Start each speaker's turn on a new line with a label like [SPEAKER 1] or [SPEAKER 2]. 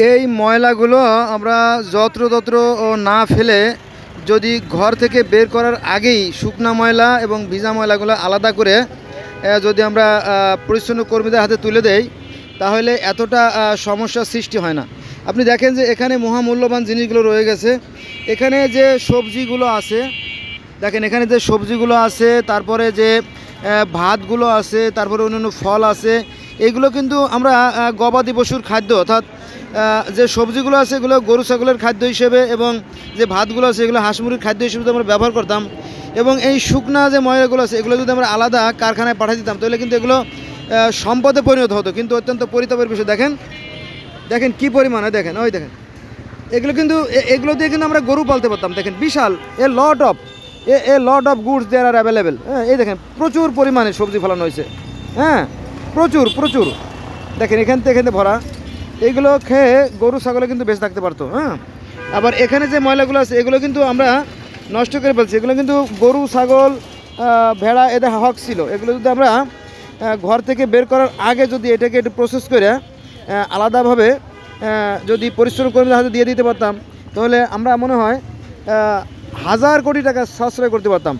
[SPEAKER 1] এই ময়লাগুলো আমরা যত্রতত্র না ফেলে যদি ঘর থেকে বের করার আগেই শুকনা ময়লা এবং ভিজা ময়লাগুলো আলাদা করে যদি আমরা পরিচ্ছন্ন কর্মীদের হাতে তুলে দেই, তাহলে এতটা সমস্যার সৃষ্টি হয় না। আপনি দেখেন যে এখানে মহামূল্যবান জিনিসগুলো রয়ে গেছে। এখানে যে সবজিগুলো আছে, দেখেন এখানে যে সবজিগুলো আছে, তারপরে যে ভাতগুলো আছে, তারপরে অন্যান্য ফল আছে, এগুলো কিন্তু আমরা গবাদি পশুর খাদ্য, অর্থাৎ যে সবজিগুলো আছে এগুলো গরু ছাগলের খাদ্য হিসেবে, এবং যে ভাতগুলো আছে এগুলো হাঁস মুরগির খাদ্য হিসেবে আমরা ব্যবহার করতাম। এবং এই শুকনা যে ময়লাগুলো আছে এগুলো যদি আমরা আলাদা কারখানায় পাঠিয়ে দিতাম, তাহলে কিন্তু এগুলো সম্পদে পরিণত হতো। কিন্তু অত্যন্ত পরিতাপের বিষয়, দেখেন দেখেন কী পরিমাণে, দেখেন ওই দেখেন, এগুলো কিন্তু এগুলো দিয়ে কিন্তু আমরা গরু পালতে পারতাম। দেখেন বিশাল lot of goods there are available. হ্যাঁ, এই দেখেন প্রচুর পরিমাণে সবজি ফলানো হয়েছে। হ্যাঁ, প্রচুর প্রচুর, দেখেন এখান থেকে ভরা। এইগুলো খেয়ে গরু ছাগলে কিন্তু বেঁচে থাকতে পারতো। হ্যাঁ, আবার এখানে যে ময়লাগুলো আছে এগুলো কিন্তু আমরা নষ্ট করে ফেলছি। এগুলো কিন্তু গরু ছাগল ভেড়া এদের হক ছিল। এগুলো যদি আমরা ঘর থেকে বের করার আগে যদি এটাকে একটু প্রসেস করে আলাদাভাবে যদি পরিশ্রম কর্মীদের হাতে দিয়ে দিতে পারতাম, তাহলে আমরা মনে হয় 1000 কোটি টাকা সাশ্রয় করতে পারতাম।